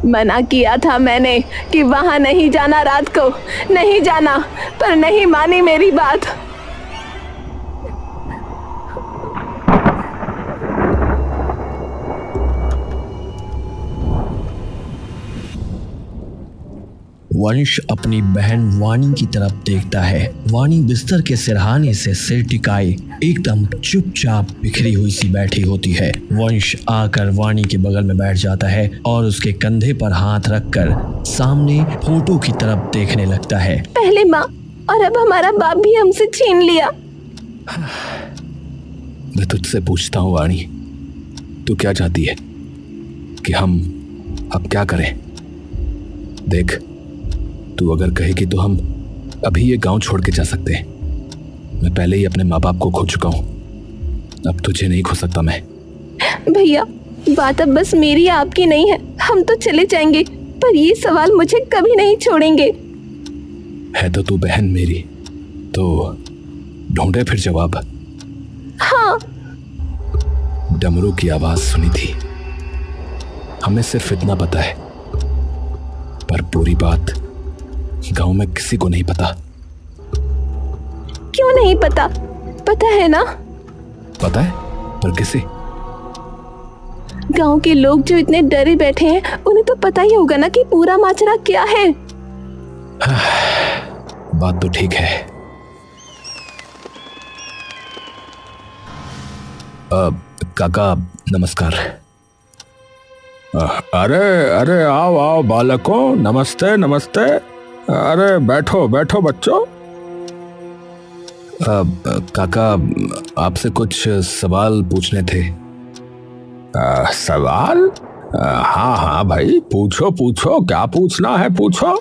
मना किया था मैंने कि वहां नहीं जाना, रात को नहीं जाना, पर नहीं मानी मेरी बात। वंश अपनी बहन वाणी की तरफ देखता है। वाणी बिस्तर के सिरहाने से सिर टिकाए एकदम चुपचाप बिखरी हुई सी बैठी होती है। वंश आकर वाणी के बगल में बैठ जाता है और उसके कंधे पर हाथ रखकर सामने फोटो की तरफ देखने लगता है। पहले माँ और अब हमारा बाप भी हमसे छीन लिया। मैं तुझसे पूछता हूँ वाणी, तू क्या चाहती है कि हम अब क्या करें? देख, तू अगर कहेगी तो हम अभी ये गांव छोड़ के जा सकते हैं। मैं पहले ही अपने माँ बाप को खो चुका हूँ, अब तुझे नहीं खो सकता मैं। भैया, बात अब बस मेरी आपकी नहीं है। हम तो चले जाएंगे, पर ये सवाल मुझे कभी नहीं छोड़ेंगे। है तो तू बहन मेरी, तो ढूंढे फिर जवाब। हाँ। डमरू की आवाज सुनी थी, हमें सिर्फ इतना पता है, पर पूरी बात गांव में किसी को नहीं पता। क्यों नहीं पता? पता है ना? पता है, पर किसे? गांव के लोग जो इतने डरे बैठे हैं, उन्हें तो पता ही होगा ना कि पूरा माजरा क्या है। बात तो ठीक है। काका नमस्कार। अरे अरे आओ आओ बालकों, नमस्ते नमस्ते। अरे बैठो बैठो बच्चों। काका आपसे कुछ सवाल पूछने थे। सवाल? हाँ हाँ भाई, पूछो पूछो, क्या पूछना है पूछो।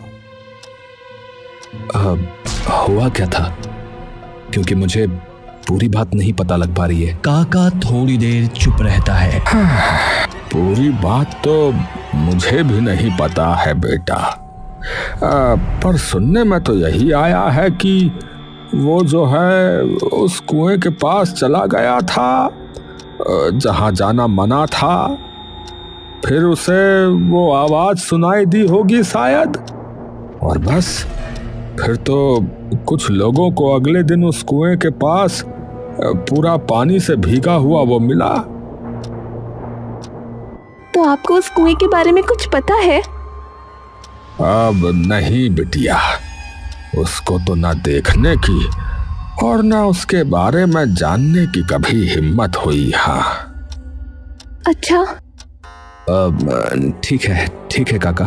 हुआ क्या था, क्योंकि मुझे पूरी बात नहीं पता लग पा रही है। काका थोड़ी देर चुप रहता है। पूरी बात तो मुझे भी नहीं पता है बेटा, पर सुनने में तो यही आया है कि वो जो है उस कुएं के पास चला गया था जहां जाना मना था। फिर उसे वो आवाज सुनाई दी होगी शायद, और बस फिर तो कुछ लोगों को अगले दिन उस कुएं के पास पूरा पानी से भीगा हुआ वो मिला। तो आपको उस कुएं के बारे में कुछ पता है? अब नहीं बिटिया, उसको तो ना देखने की और ना उसके बारे में जानने की कभी हिम्मत हुई। हाँ। अच्छा। ठीक है काका,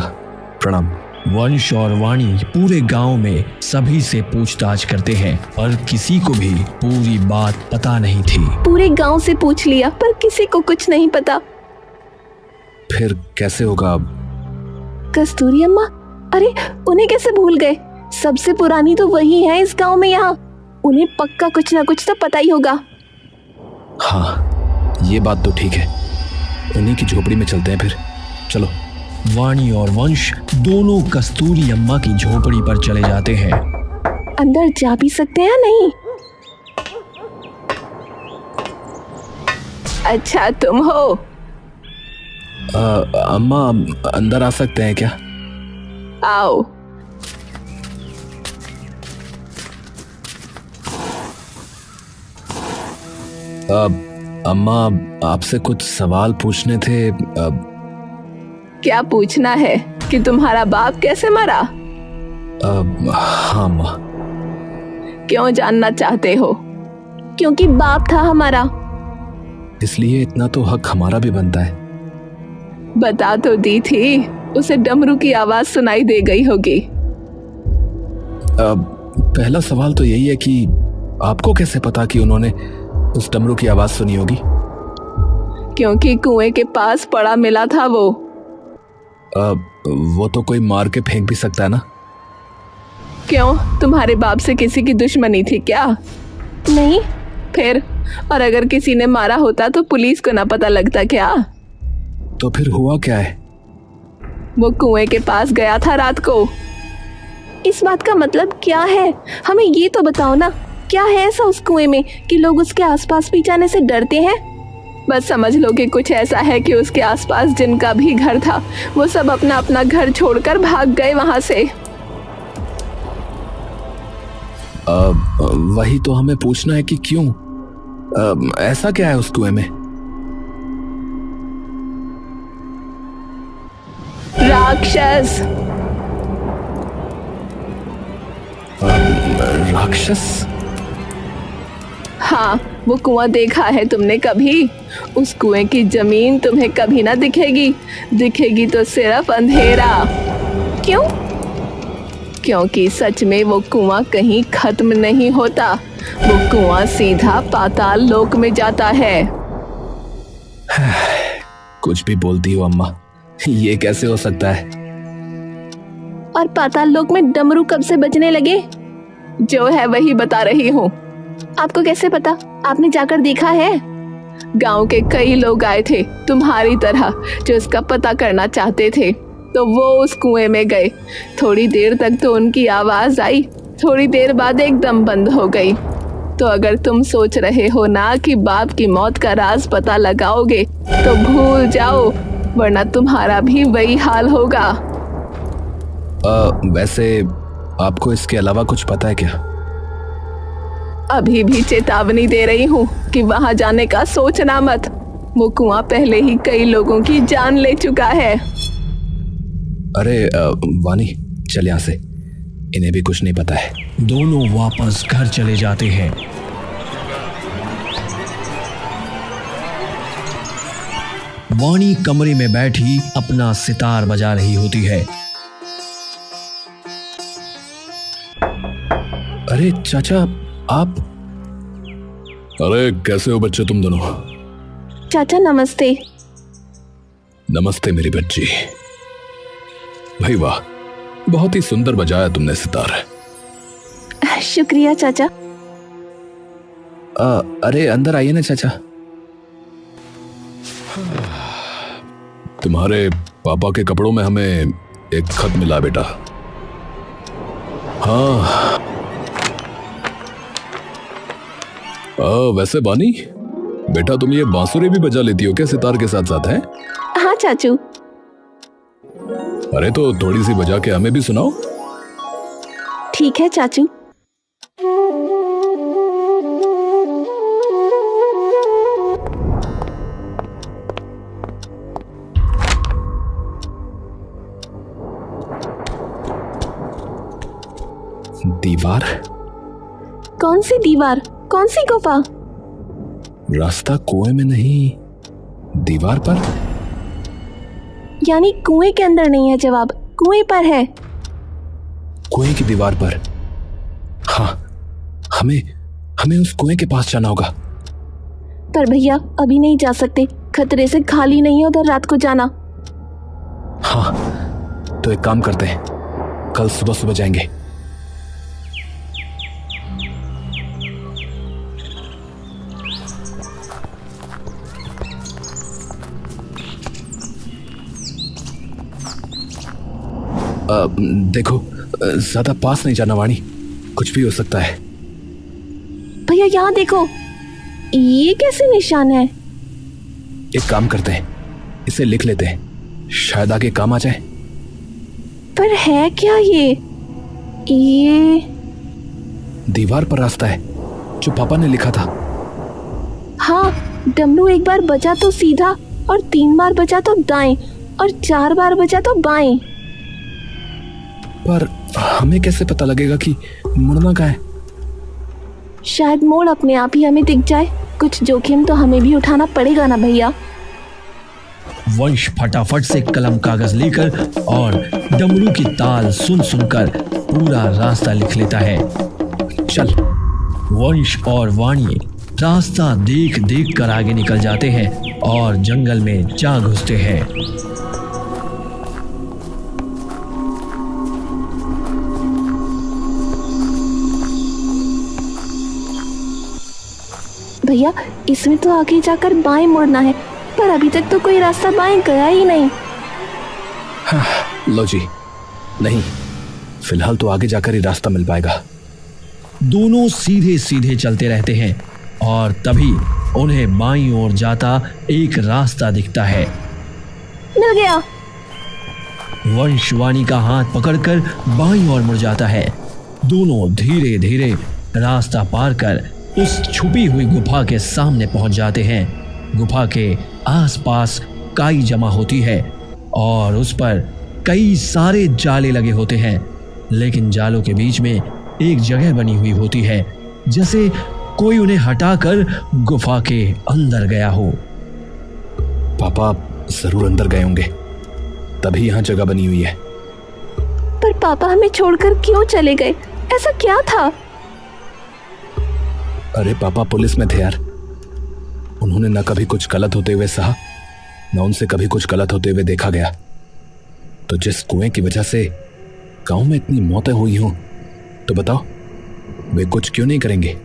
प्रणाम। वंश और वाणी पूरे गांव में सभी से पूछताछ करते हैं, पर किसी को भी पूरी बात पता नहीं थी। पूरे गांव से पूछ लिया, पर किसी को कुछ नहीं पता। फिर कैसे होगा अब? कस्तूरी अम्मा, अरे उन्हें कैसे भूल गए? सबसे पुरानी तो वही है इस गांव में। यहाँ उन्हें पक्का कुछ ना कुछ तो पता ही होगा। हाँ, ये बात तो ठीक है। उन्हीं की झोपड़ी में चलते हैं फिर, चलो। वाणी और वंश दोनों कस्तूरी अम्मा की झोपड़ी पर चले जाते हैं। अंदर जा भी सकते हैं नहीं? अच्छा तुम हो? अम्मा अंदर आ सकते हैं क्या? आओ। अम्मा आपसे कुछ सवाल पूछने थे। क्या पूछना है? कि तुम्हारा बाप कैसे मरा? हाँ माँ। क्यों जानना चाहते हो? क्योंकि बाप था हमारा, इसलिए इतना तो हक हमारा भी बनता है। बता तो दी थी, उसे डमरू की आवाज सुनाई दे गई होगी। पहला सवाल तो यही है कि आपको कैसे पता कि उन्होंने उस डमरू की आवाज सुनी होगी? क्योंकि कुएं के पास पड़ा मिला था वो तो कोई मार के फेंक भी सकता है ना? क्यों, तुम्हारे बाप से किसी की दुश्मनी थी क्या? नहीं। फिर और अगर किसी ने मारा होता तो पुलिस को ना पता लगता क्या? तो फिर हुआ क्या है? वो कुएं के पास गया था रात को। इस बात का मतलब क्या है? हमें ये तो बताओ ना, क्या है ऐसा उस कुएं में कि लोग उसके आसपास भी जाने से डरते हैं? बस समझ लो कि कुछ ऐसा है कि उसके आसपास जिनका भी घर था वो सब अपना अपना घर छोड़कर भाग गए वहां से। वही तो हमें पूछना है कि क्यों, ऐसा क्या है उस कुएं में? राक्षस। राक्षस? हाँ, वो कुआं देखा है तुमने कभी? उस कुएं की जमीन तुम्हें कभी ना दिखेगी, दिखेगी तो सिर्फ अंधेरा। क्यों? क्योंकि सच में वो कुआं कहीं खत्म नहीं होता, वो कुआं सीधा पाताल लोक में जाता है। कुछ भी बोलती हो अम्मा, ये कैसे हो सकता है? और पाताल लोक में डमरू कब से बजने लगे? जो है वही बता रही हूँ। आपको कैसे पता? आपने जाकर देखा है? गांव के कई लोग आए थे तुम्हारी तरह जो इसका पता करना चाहते थे, तो वो उस कुएं में गए। थोड़ी देर तक तो उनकी आवाज आई, थोड़ी देर बाद एकदम बंद हो गई। तो अगर तुम सोच रहे हो ना कि बाप की मौत का राज पता लगाओगे तो भूल जाओ, वरना तुम्हारा भी वही हाल होगा। वैसे आपको इसके अलावा कुछ पता है क्या? अभी भी चेतावनी दे रही हूँ कि वहां जाने का सोचना मत। वो कुआं पहले ही कई लोगों की जान ले चुका है। अरे वानी, चल यहाँ से, इन्हें भी कुछ नहीं पता है। दोनों वापस घर चले जाते हैं। वाणी कमरे में बैठी अपना सितार बजा रही होती है। अरे चाचा, आप? अरे कैसे हो बच्चे तुम दोनों? चाचा नमस्ते। नमस्ते मेरी बच्ची। भाई वाह, बहुत ही सुंदर बजाया तुमने सितार। शुक्रिया चाचा। अरे अंदर आइए ना चाचा। तुम्हारे पापा के कपड़ों में हमें एक खत मिला बेटा। हाँ, वैसे बानी बेटा, तुम ये बांसुरी भी बजा लेती हो क्या सितार के साथ साथ? है? हाँ चाचू। अरे तो थोड़ी सी बजा के हमें भी सुनाओ। ठीक है चाचू। दीवार? कौन सी दीवार? कौन सी गुफा? रास्ता कुएं में नहीं, दीवार पर। यानी कुएं के अंदर नहीं है जवाब, कुएं पर है। कुएं की दीवार पर? हाँ, हमें उस कुएं के पास जाना होगा। पर भैया अभी नहीं जा सकते, खतरे से खाली नहीं है उधर रात को जाना। हाँ, तो एक काम करते हैं, कल सुबह सुबह जाएंगे। देखो, ज्यादा पास नहीं जाना वाणी, कुछ भी हो सकता है। भैया यहाँ देखो, ये कैसे निशान है? एक काम करते हैं, इसे लिख लेते हैं, शायद आगे काम आ जाए। पर है क्या ये दीवार पर रास्ता है जो पापा ने लिखा था। हाँ, डमरू एक बार बजा तो सीधा, और 3 बार बजा तो दाएं, और 4 बार बजा तो बाएं। पर हमें कैसे पता लगेगा कि मुड़ना कहाँ है? शायद मोड़ अपने आप ही हमें दिख जाए। कुछ जोखिम तो हमें भी उठाना पड़ेगा ना भैया। वंश फटाफट से कलम कागज लेकर और डमरू की ताल सुन सुनकर पूरा रास्ता लिख लेता है। चल। वंश और वाणी रास्ता देख देख कर आगे निकल जाते हैं और जंगल में जा घुसते हैं। भैया इसमें तो आगे जाकर बाएं मुड़ना है, पर अभी तक तो कोई रास्ता बाएं गया ही नहीं। हाँ, लो जी, नहीं, फिलहाल तो आगे जाकर ही रास्ता मिल पाएगा। दोनों सीधे सीधे चलते रहते हैं और तभी उन्हें बाईं ओर जाता एक रास्ता दिखता है। मिल गया। वंश वाणी का हाथ पकड़कर बाईं ओर मुड़ जाता है। दोनों धीरे धीरे रास्ता पार कर उस छुपी हुई गुफा के सामने पहुंच जाते हैं। गुफा के आसपास काई जमा होती है और उस पर कई सारे जाले लगे होते हैं, लेकिन जालों के बीच में एक जगह बनी हुई होती है, जैसे कोई उन्हें हटाकर गुफा के अंदर गया हो। पापा जरूर अंदर गए होंगे, तभी यहाँ जगह बनी हुई है। पर पापा हमें छोड़कर क्यों चले गए? ऐसा क्या था? अरे पापा पुलिस में थे यार। उन्होंने न कभी कुछ गलत होते हुए सहा, न उनसे कभी कुछ गलत होते हुए देखा गया। तो जिस कुएं की वजह से गांव में इतनी मौतें हुई हों, तो बताओ वे कुछ क्यों नहीं करेंगे?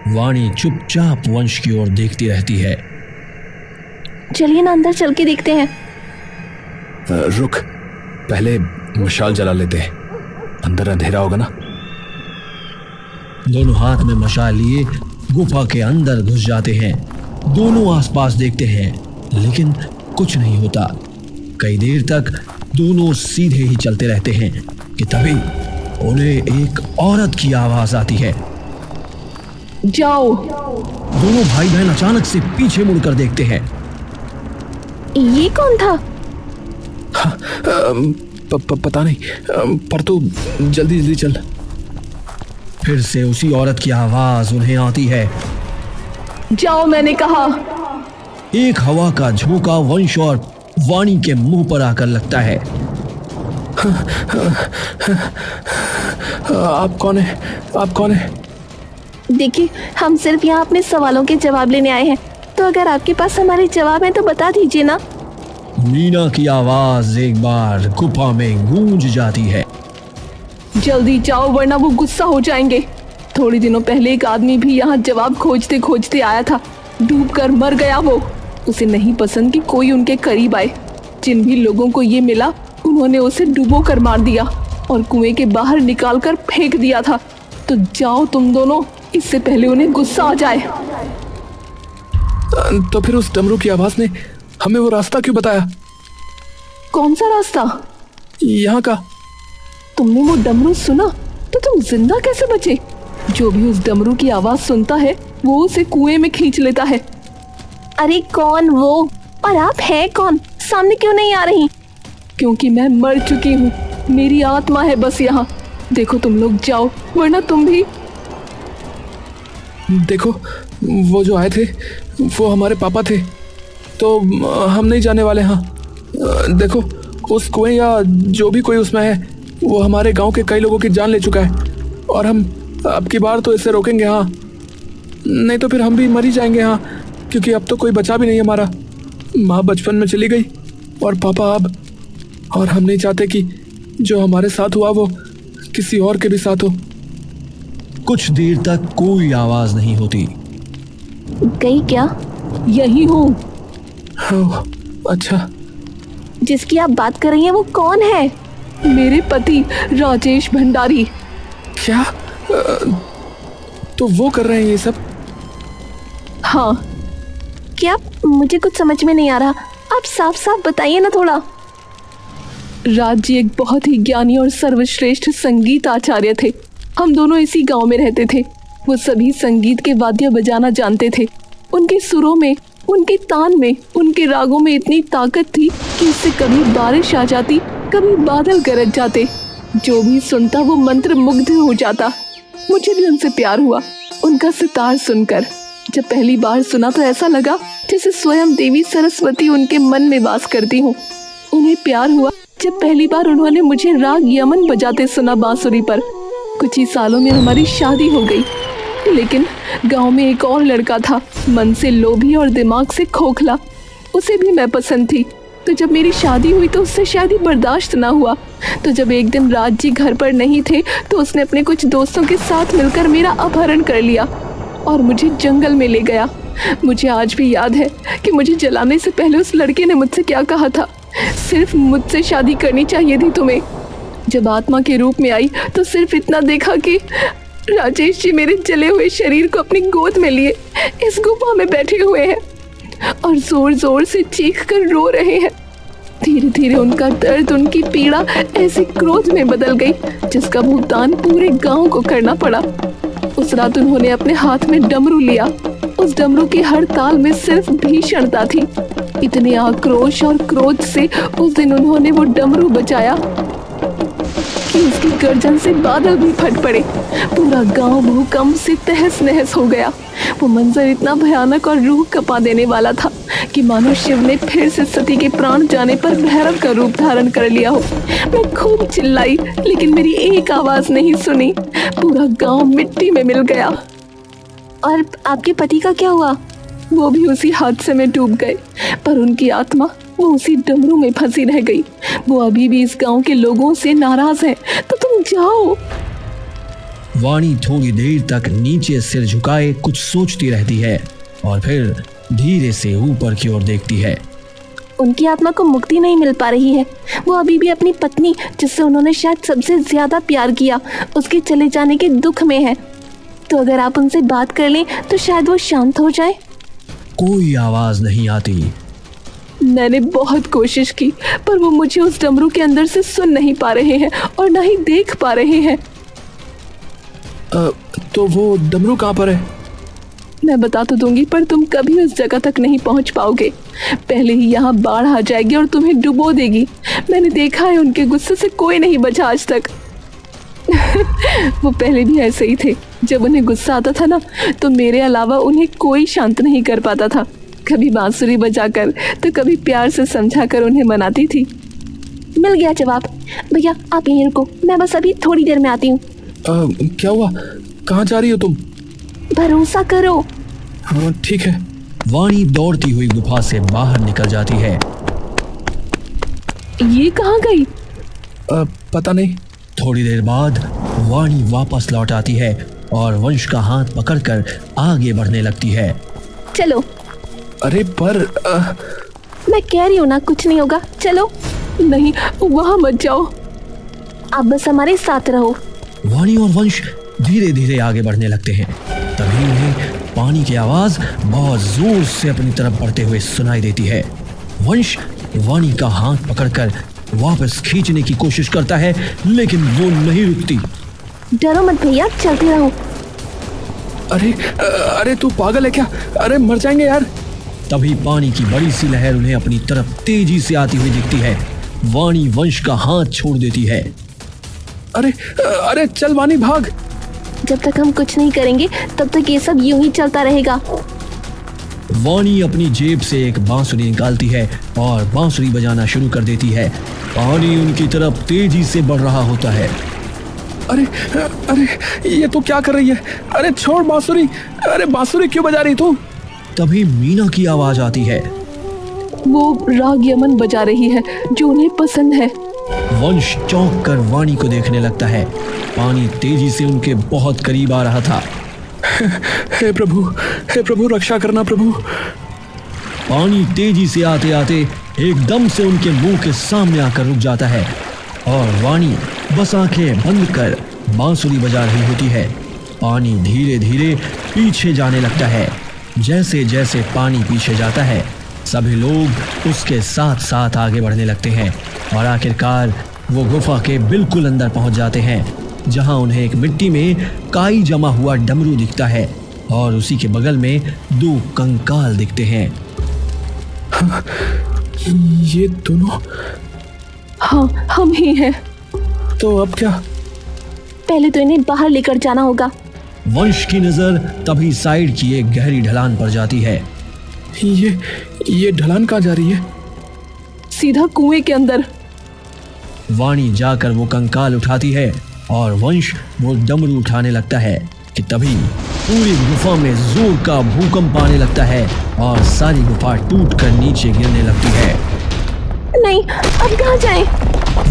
वाणी चुपचाप वंश की ओर देखती रहती है। चलिए ना अंदर चल के देखते हैं। रुक, पहले मशाल जला लेते हैं, अंदर अंधेरा होगा ना। दोनों हाथ में मशाल लिए गुफा के अंदर घुस जाते हैं। दोनों आसपास देखते हैं, लेकिन कुछ नहीं होता। कई देर तक दोनों सीधे ही चलते रहते हैं कि तभी उन्हें एक औरत की आवाज आती है। जाओ। दोनों भाई बहन अचानक से पीछे मुड़कर देखते हैं। ये कौन था? पता नहीं, पर तू जल्दी जल्दी चल। फिर से उसी औरत की आवाज उन्हें आती है। जाओ मैंने कहा। एक हवा का झोंका वंश और वाणी के मुंह पर आकर लगता है। आप कौन है? आप कौन है? देखिए, हम सिर्फ यहाँ अपने सवालों के जवाब लेने आए हैं, तो अगर आपके पास हमारे जवाब हैं तो बता दीजिए ना। मीना की आवाज एक बार गुफा में गूंज जाती है। जल्दी जाओ वरना वो गुस्सा हो जाएंगे। थोड़े दिनों पहले एक आदमी भी यहाँ जवाब खोजते खोजते आया था, डूबकर मर गया वो। उसे नहीं पसंद कि कोई उनके करीब आए। जिन भी लोगों को ये मिला उन्होंने उसे डुबो कर मार दिया और कुएं के बाहर निकाल कर फेंक दिया था। तो जाओ तुम दोनों, इससे पहले उन्हें गुस्सा आ जाए। तो फिर उस डमरू की आवाज ने हमें वो रास्ता क्यों बताया? कौन सा रास्ता? यहाँ का। तुमने वो डमरू सुना तो तुम जिंदा कैसे बचे? जो भी उस डमरू की आवाज सुनता है वो उसे कुएं में खींच लेता है। अरे कौन वो? और आप हैं कौन? सामने क्यों नहीं आ रही? क्योंकि मैं मर चुकी हूँ, मेरी आत्मा है बस यहाँ। देखो तुम लोग जाओ वरना तुम भी। देखो, वो जो आए थे वो हमारे पापा थे, तो हम नहीं जाने वाले। हाँ देखो, उस कुएं या जो भी कोई उसमें है वो हमारे गांव के कई लोगों की जान ले चुका है, और हम अब की बार तो इसे रोकेंगे। हाँ, नहीं तो फिर हम भी मर ही जाएंगे। हाँ, क्योंकि अब तो कोई बचा भी नहीं हमारा। माँ बचपन में चली गई और पापा अब, और हम नहीं चाहते कि जो हमारे साथ हुआ वो किसी और के भी साथ हो। कुछ देर तक कोई आवाज नहीं होती। गई क्या? यही हूँ। हाँ, अच्छा। जिसकी आप बात कर रही हैं वो कौन है? मेरे पति राजेश भंडारी। क्या? तो वो कर रहे हैं ये सब? हाँ। क्या? मुझे कुछ समझ में नहीं आ रहा, आप साफ साफ बताइए ना थोड़ा। राज जी एक बहुत ही ज्ञानी और सर्वश्रेष्ठ संगीत आचार्य थे। हम दोनों इसी गांव में रहते थे। वो सभी संगीत के वाद्य बजाना जानते थे। उनके सुरों में, उनके तान में, उनके रागों में इतनी ताकत थी कि इससे कभी बारिश आ जाती, कभी बादल गरज जाते। जो भी सुनता वो मंत्र मुग्ध हो जाता। मुझे भी उनसे प्यार हुआ उनका सितार सुनकर। जब पहली बार सुना तो ऐसा लगा जैसे स्वयं देवी सरस्वती उनके मन में वास करती हूँ। उन्हें प्यार हुआ जब पहली बार उन्होंने मुझे राग यमन बजाते सुना बांसुरी पर। कुछ ही सालों में हमारी शादी हो गई, लेकिन गांव में एक और लड़का था, मन से लोभी और दिमाग से खोखला। उसे भी मैं पसंद थी। तो जब मेरी शादी हुई तो उससे शादी बर्दाश्त ना हुआ। तो जब एक दिन राज जी घर पर नहीं थे तो उसने अपने कुछ दोस्तों के साथ मिलकर मेरा अपहरण कर लिया और मुझे जंगल में ले गया। मुझे आज भी याद है कि मुझे जलाने से पहले उस लड़के ने मुझसे क्या कहा था, सिर्फ मुझसे शादी करनी चाहिए थी तुम्हें। जब आत्मा के रूप में आई तो सिर्फ इतना देखा कि राजेश जी मेरे जले हुए शरीर को अपनी गोद में लिए इस गुफा में बैठे हुए हैं और जोर जोर से चीख कर रो रहे हैं। धीरे धीरे उनका दर्द, उनकी पीड़ा ऐसे क्रोध में बदल गई जिसका भुगतान पूरे गांव को करना पड़ा। उस रात उन्होंने अपने हाथ में डमरू लिया। उस डमरू की हर ताल में सिर्फ भीषणता थी। इतने आक्रोश और क्रोध से उस दिन उन्होंने वो डमरू बजाया कि उसकी गर्जन से बादल भी फट पड़े। पूरा गांव भूकंप से तहस नहस हो गया। वो मंजर इतना भयानक और रूह कपा देने वाला था कि मानो शिव ने फिर से सती के प्राण जाने पर भैरव का रूप धारण कर लिया हो। मैं खूब चिल्लाई लेकिन मेरी एक आवाज नहीं सुनी। पूरा गांव मिट्टी में मिल गया। और आपके पति का क्या हुआ? वो भी उसी हादसे में डूब गए, पर उनकी आत्मा वो उसी डमरू में फंसी रह गई। वो अभी भी इस गांव के लोगों से नाराज है, तो तुम जाओ। वाणी थोड़ी देर तक नीचे सिर झुकाए कुछ सोचती रहती है और फिर धीरे से ऊपर की ओर देखती है। उनकी आत्मा को मुक्ति नहीं मिल पा रही है। वो अभी भी अपनी पत्नी, जिससे उन्होंने शायद सबसे ज्यादा प्यार किया, उसके चले जाने के दुख में है। तो अगर आप उनसे बात कर लें तो शायद वो शांत हो जाए। कोई आवाज नहीं आती। मैंने बहुत कोशिश की, पर वो मुझे उस डमरू के अंदर से सुन नहीं पा रहे हैं और ना ही देख पा रहे हैं। तो वो डमरू कहाँ पर है? मैं बता तो दूंगी, पर तुम कभी उस जगह तक नहीं पहुंच पाओगे। पहले ही यहाँ बाढ़ आ जाएगी और तुम्हें डुबो देगी। मैंने देखा है, उनके गुस्से से कोई नहीं बचा आज तक। वो पहले भी ऐसे ही थे। जब उन्हें गुस्सा आता था ना, तो मेरे अलावा उन्हें कोई शांत नहीं कर पाता था। कभी बांसुरी बजाकर तो कभी प्यार से समझाकर उन्हें मनाती थी। मिल गया जवाब। भैया आप यहीं रुको, मैं बस अभी थोड़ी देर में आती हूँ। क्या हुआ? कहाँ जा रही हो तुम? भरोसा करो। हाँ ठीक है। वाणी दौड़ती हुई गुफा से बाहर निकल जाती है। ये कहाँ गई? पता नहीं। थोड़ी देर बाद वाणी वापस लौट आती है और वंश का हाथ पकड़कर आगे बढ़ने लगती है। चलो। अरे पर मैं कह रही हूँ ना, कुछ नहीं होगा, चलो। नहीं, वहाँ मत जाओ, आप बस हमारे साथ रहो। वाणी और वंश धीरे धीरे आगे बढ़ने लगते हैं। तभी उन्हें पानी की आवाज बहुत जोर से अपनी तरफ बढ़ते हुए सुनाई देती है। वंश वाणी का हाथ पकड़कर वापस खींचने की कोशिश करता है, लेकिन वो नहीं रुकती। डरो मत भैया, चलते रहो। अरे तू पागल है क्या? अरे मर जाएंगे यार। तभी पानी की बड़ी सी लहर उन्हें अपनी तरफ तेजी से आती हुई दिखती है। वाणी वंश का हाथ छोड़ देती है। अरे चल वाणी, भाग। जब तक हम कुछ नहीं करेंगे तब तक ये सब यूं ही चलता रहेगा। वाणी अपनी जेब से एक बांसुरी निकालती है और बांसुरी बजाना शुरू कर देती है। पानी उनकी तरफ तेजी से बढ़ रहा होता है। अरे ये तो क्या कर रही है? अरे छोड़ बांसुरी। अरे बांसुरी क्यों बजा रही तू? तभी मीना की आवाज आती है। वो राग यमन बजा रही है जो उन्हें पसंद है। वंश चौंक कर वाणी को देखने लगता है। पानी तेजी से उनके बहुत करीब आ रहा था। हे प्रभु रक्षा करना प्रभु। पानी तेजी से आते आते एकदम से उनके मुंह के सामने आकर रुक जाता है और वाणी बस आंखें बंद कर बांसुरी बजा रही होती है। पानी धीरे धीरे पीछे जाने लगता है। जैसे जैसे पानी पीछे जाता है, सभी लोग उसके साथ साथ आगे बढ़ने लगते हैं और आखिरकार वो गुफा के बिल्कुल अंदर पहुंच जाते हैं, जहां उन्हें एक मिट्टी में काई जमा हुआ डमरू दिखता है और उसी के बगल में 2 कंकाल दिखते हैं। ये दोनों? हाँ, हम ही हैं। तो अब क्या? पहले तो इन्हें बाहर लेकर जाना होगा। वंश की नजर तभी साइड की एक गहरी ढलान पर जाती है। ये ढलान कहाँ जा रही है? सीधा कुएं के अंदर। वाणी जाकर वो कंकाल उठाती है और वंश वो डमरू उठाने लगता है कि तभी पूरी गुफा में जोर का भूकंप आने लगता है और सारी गुफा टूटकर नीचे गिरने लगती है। नहीं, अब कहाँ जाएं?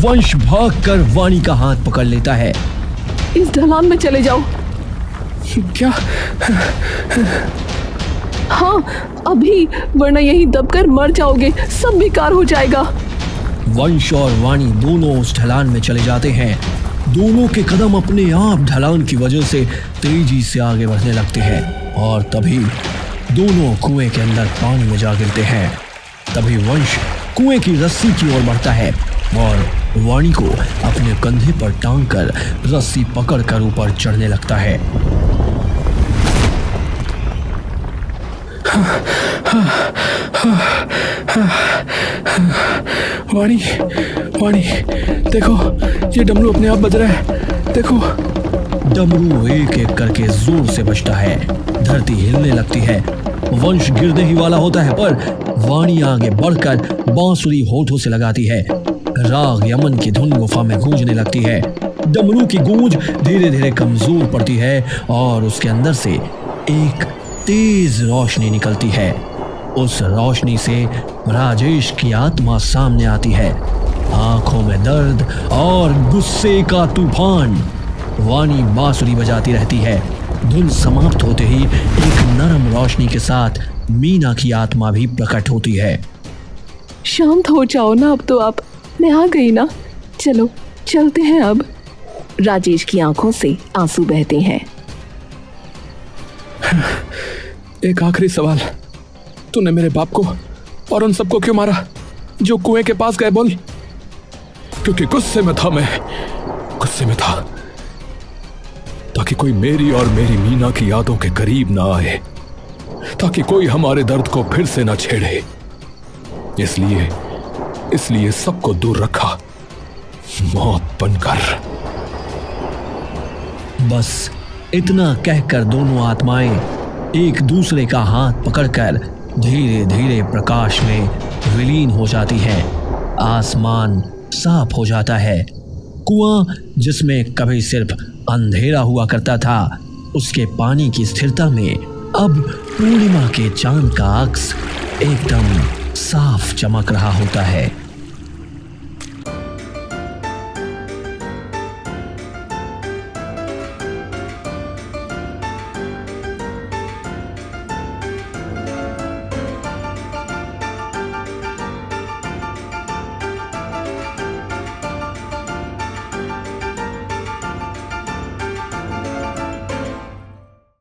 वंश भागकर वाणी का हाथ पकड़ लेता है। इस ढलान में चले जाओ। क्या? हाँ अभी, वरना यहीं दबकर मर जाओगे, सब बेकार हो जाएगा। वंश और वाणी दोनों उस ढलान में चले जाते हैं दोनों के कदम अपने आप ढलान की वजह से तेजी से आगे बढ़ने लगते हैं और तभी दोनों कुएं के अंदर पानी में जा गिरते हैं। तभी वंश कुएं की रस्सी की ओर बढ़ता है और वाणी को अपने कंधे पर टांग कर रस्सी पकड़कर ऊपर चढ़ने लगता है। वाणी, वाणी, देखो ये डमरू अपने आप बज रहा है, देखो। डमरू एक एक करके जोर से बजता है, धरती हिलने लगती है। वंश गिरने ही वाला होता है पर वाणी आगे बढ़कर बांसुरी होठों से लगाती है। राग यमन की धुन गुफा में गूंजने लगती है। डमरू की गूंज धीरे धीरे कमजोर पड़ती है और उसके अंदर से एक तेज रोशनी निकलती है। उस रोशनी से राजेश की आत्मा सामने आती है, आंखों में दर्द और गुस्से का तूफान। वाणी बांसुरी बजाती रहती है। धुन समाप्त होते ही एक नरम रोशनी के साथ मीना की आत्मा भी प्रकट होती है। शांत हो जाओ ना, अब तो आप, मैं आ गई ना, चलो चलते हैं अब। राजेश की आंखों से आंसू बहते हैं। एक आखिरी सवाल, तूने मेरे बाप को और उन सबको क्यों मारा जो कुएं के पास गए? बोल। क्योंकि गुस्से में था, मैं गुस्से में था, ताकि कोई मेरी और मेरी मीना की यादों के करीब ना आए, ताकि कोई हमारे दर्द को फिर से ना छेड़े। इसलिए सबको दूर रखा, मौत बनकर। बस इतना कहकर दोनों आत्माएं एक दूसरे का हाथ पकड़कर धीरे धीरे प्रकाश में विलीन हो जाती हैं। आसमान साफ हो जाता है। कुआं जिसमें कभी सिर्फ अंधेरा हुआ करता था, उसके पानी की स्थिरता में अब पूर्णिमा के चांद का अक्स एकदम साफ चमक रहा होता है।